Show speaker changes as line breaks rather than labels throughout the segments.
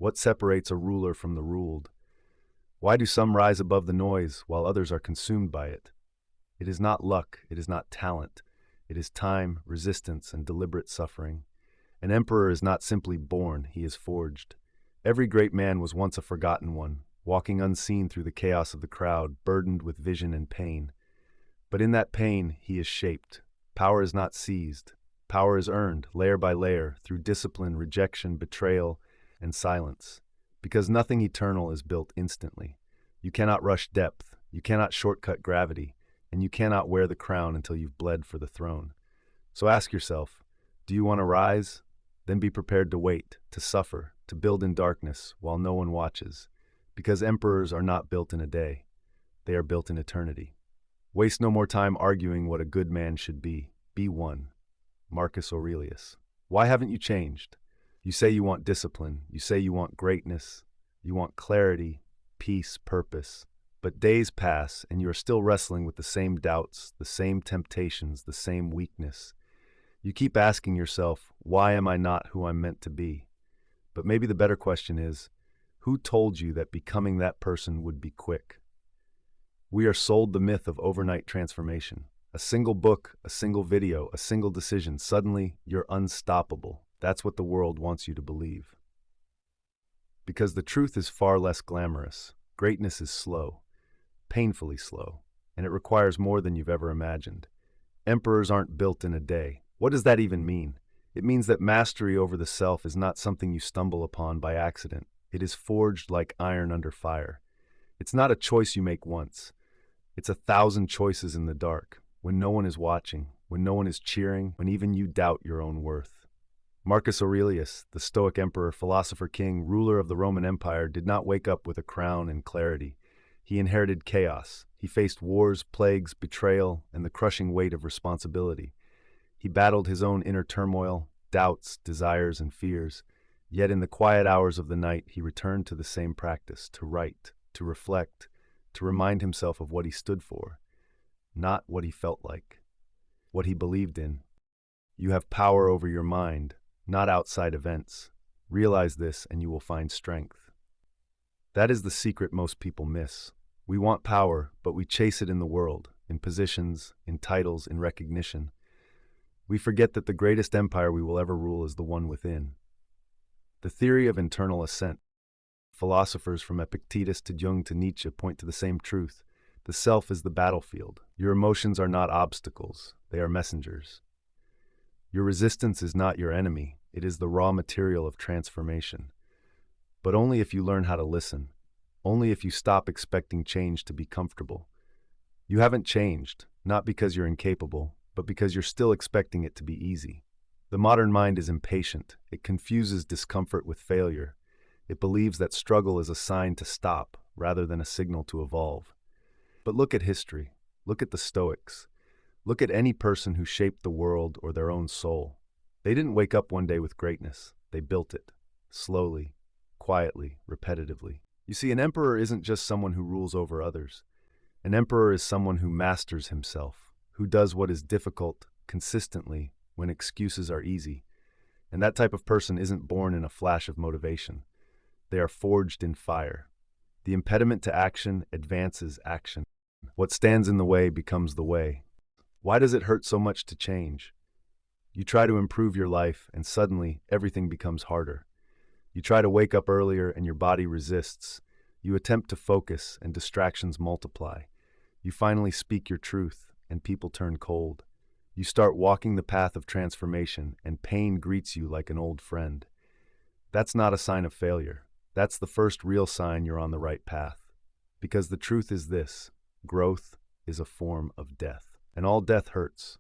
What separates a ruler from the ruled? Why do some rise above the noise while others are consumed by it? It is not luck, it is not talent. It is time, resistance, and deliberate suffering. An emperor is not simply born, he is forged. Every great man was once a forgotten one, walking unseen through the chaos of the crowd, burdened with vision and pain. But in that pain, he is shaped. Power is not seized. Power is earned, layer by layer, through discipline, rejection, betrayal, and silence. Because nothing eternal is built instantly. You cannot rush depth, you cannot shortcut gravity, and you cannot wear the crown until you've bled for the throne. So ask yourself, do you want to rise? Then be prepared to wait, to suffer, to build in darkness while no one watches. Because emperors are not built in a day. They are built in eternity. Waste no more time arguing what a good man should be. Be one. Marcus Aurelius. Why haven't you changed? You say you want discipline. You say you want greatness. You want clarity, peace, purpose. But days pass and you are still wrestling with the same doubts, the same temptations, the same weakness. You keep asking yourself, why am I not who I'm meant to be? But maybe the better question is, who told you that becoming that person would be quick? We are sold the myth of overnight transformation. A single book, a single video, a single decision, suddenly you're unstoppable. That's what the world wants you to believe. Because the truth is far less glamorous. Greatness is slow, painfully slow, and it requires more than you've ever imagined. Emperors aren't built in a day. What does that even mean? It means that mastery over the self is not something you stumble upon by accident. It is forged like iron under fire. It's not a choice you make once. It's 1,000 choices in the dark, when no one is watching, when no one is cheering, when even you doubt your own worth. Marcus Aurelius, the Stoic emperor, philosopher king, ruler of the Roman Empire, did not wake up with a crown and clarity. He inherited chaos. He faced wars, plagues, betrayal, and the crushing weight of responsibility. He battled his own inner turmoil, doubts, desires, and fears. Yet in the quiet hours of the night, he returned to the same practice, to write, to reflect, to remind himself of what he stood for, not what he felt like, what he believed in. You have power over your mind, not outside events. Realize this and you will find strength. That is the secret most people miss. We want power, but we chase it in the world, in positions, in titles, in recognition. We forget that the greatest empire we will ever rule is the one within. The theory of internal ascent. Philosophers from Epictetus to Jung to Nietzsche point to the same truth. The self is the battlefield. Your emotions are not obstacles, they are messengers. Your resistance is not your enemy, it is the raw material of transformation. But only if you learn how to listen, only if you stop expecting change to be comfortable. You haven't changed, not because you're incapable, but because you're still expecting it to be easy. The modern mind is impatient. It confuses discomfort with failure. It believes that struggle is a sign to stop rather than a signal to evolve. But look at history. Look at the Stoics. Look at any person who shaped the world or their own soul. They didn't wake up one day with greatness. They built it. Slowly, quietly, repetitively. You see, an emperor isn't just someone who rules over others. An emperor is someone who masters himself, who does what is difficult consistently when excuses are easy. And that type of person isn't born in a flash of motivation. They are forged in fire. The impediment to action advances action. What stands in the way becomes the way. Why does it hurt so much to change? You try to improve your life, and suddenly everything becomes harder. You try to wake up earlier, and your body resists. You attempt to focus, and distractions multiply. You finally speak your truth, and people turn cold. You start walking the path of transformation, and pain greets you like an old friend. That's not a sign of failure. That's the first real sign you're on the right path. Because the truth is this: growth is a form of death, and all death hurts.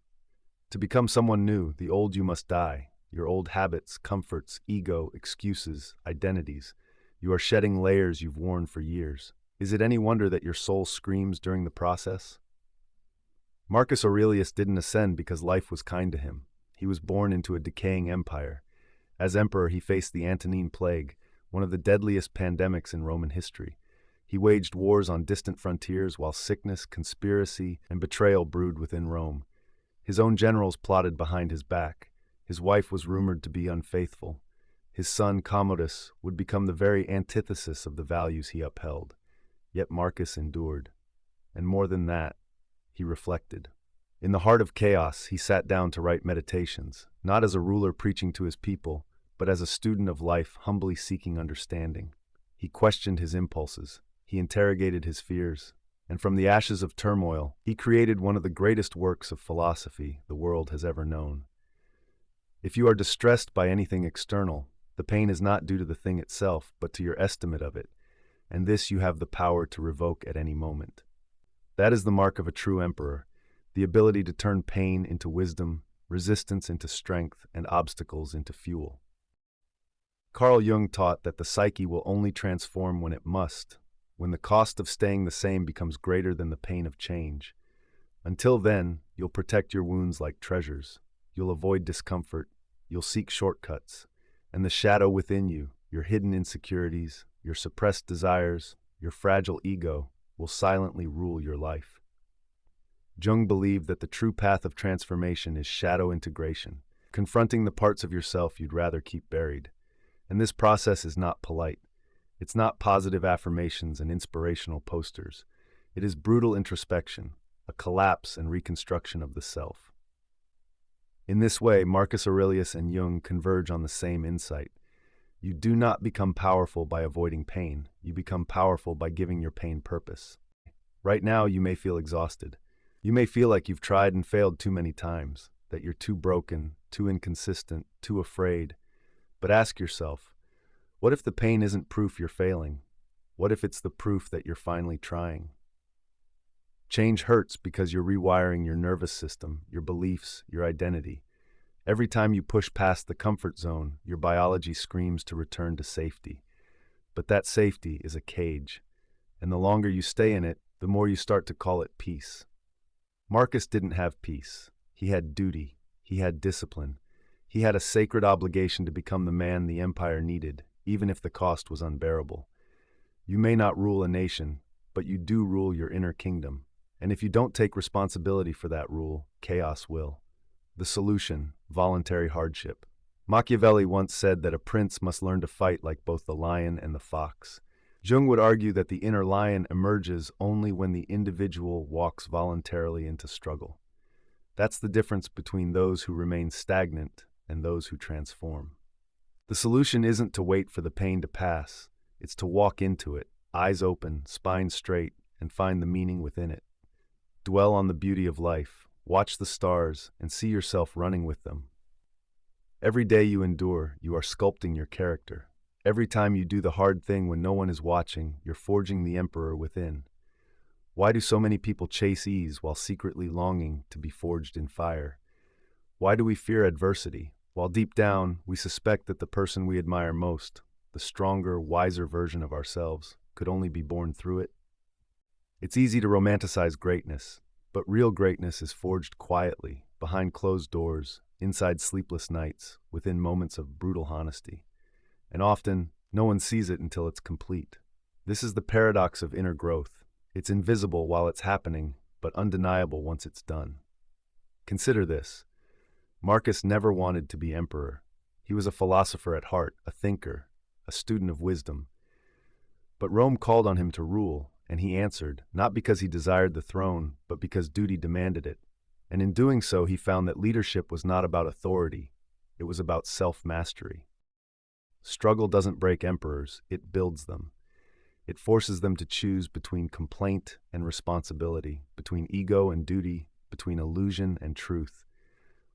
To become someone new, the old you must die. Your old habits, comforts, ego, excuses, identities. You are shedding layers you've worn for years. Is it any wonder that your soul screams during the process? Marcus Aurelius didn't ascend because life was kind to him. He was born into a decaying empire. As emperor, he faced the Antonine Plague, one of the deadliest pandemics in Roman history. He waged wars on distant frontiers while sickness, conspiracy, and betrayal brewed within Rome. His own generals plotted behind his back. His wife was rumored to be unfaithful. His son, Commodus, would become the very antithesis of the values he upheld. Yet Marcus endured. And more than that, he reflected. In the heart of chaos, he sat down to write Meditations, not as a ruler preaching to his people, but as a student of life humbly seeking understanding. He questioned his impulses, he interrogated his fears, and from the ashes of turmoil, he created one of the greatest works of philosophy the world has ever known. If you are distressed by anything external, the pain is not due to the thing itself, but to your estimate of it, and this you have the power to revoke at any moment. That is the mark of a true emperor, the ability to turn pain into wisdom, resistance into strength, and obstacles into fuel. Carl Jung taught that the psyche will only transform when it must, when the cost of staying the same becomes greater than the pain of change. Until then, you'll protect your wounds like treasures. You'll avoid discomfort, you'll seek shortcuts, and the shadow within you, your hidden insecurities, your suppressed desires, your fragile ego, will silently rule your life. Jung believed that the true path of transformation is shadow integration, confronting the parts of yourself you'd rather keep buried. And this process is not polite. It's not positive affirmations and inspirational posters. It is brutal introspection, a collapse and reconstruction of the self. In this way, Marcus Aurelius and Jung converge on the same insight. You do not become powerful by avoiding pain. You become powerful by giving your pain purpose. Right now, you may feel exhausted. You may feel like you've tried and failed too many times, that you're too broken, too inconsistent, too afraid. But ask yourself, what if the pain isn't proof you're failing? What if it's the proof that you're finally trying? Change hurts because you're rewiring your nervous system, your beliefs, your identity. Every time you push past the comfort zone, your biology screams to return to safety. But that safety is a cage, and the longer you stay in it, the more you start to call it peace. Marcus didn't have peace. He had duty. He had discipline. He had a sacred obligation to become the man the empire needed, even if the cost was unbearable. You may not rule a nation, but you do rule your inner kingdom. And if you don't take responsibility for that rule, chaos will. The solution: voluntary hardship. Machiavelli once said that a prince must learn to fight like both the lion and the fox. Jung would argue that the inner lion emerges only when the individual walks voluntarily into struggle. That's the difference between those who remain stagnant and those who transform. The solution isn't to wait for the pain to pass. It's to walk into it, eyes open, spine straight, and find the meaning within it. Dwell on the beauty of life, watch the stars, and see yourself running with them. Every day you endure, you are sculpting your character. Every time you do the hard thing when no one is watching, you're forging the emperor within. Why do so many people chase ease while secretly longing to be forged in fire? Why do we fear adversity, while deep down we suspect that the person we admire most, the stronger, wiser version of ourselves, could only be born through it? It's easy to romanticize greatness, but real greatness is forged quietly, behind closed doors, inside sleepless nights, within moments of brutal honesty. And often, no one sees it until it's complete. This is the paradox of inner growth. It's invisible while it's happening, but undeniable once it's done. Consider this. Marcus never wanted to be emperor. He was a philosopher at heart, a thinker, a student of wisdom. But Rome called on him to rule, and he answered, not because he desired the throne, but because duty demanded it. And in doing so, he found that leadership was not about authority. It was about self-mastery. Struggle doesn't break emperors, it builds them. It forces them to choose between complaint and responsibility, between ego and duty, between illusion and truth.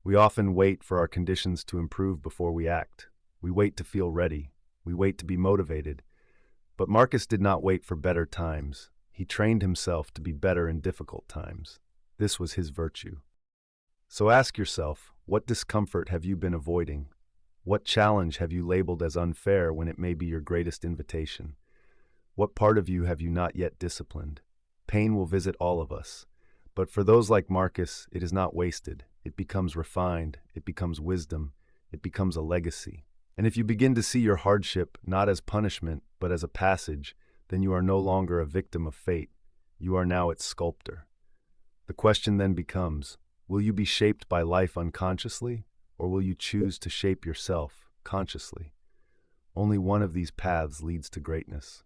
We often wait for our conditions to improve before we act. We wait to feel ready. We wait to be motivated. But Marcus did not wait for better times. He trained himself to be better in difficult times. This was his virtue. So ask yourself, what discomfort have you been avoiding? What challenge have you labeled as unfair when it may be your greatest invitation? What part of you have you not yet disciplined? Pain will visit all of us. But for those like Marcus, it is not wasted. It becomes refined. It becomes wisdom. It becomes a legacy. And if you begin to see your hardship not as punishment, but as a passage, then you are no longer a victim of fate. You are now its sculptor. The question then becomes, will you be shaped by life unconsciously, or will you choose to shape yourself consciously? Only one of these paths leads to greatness.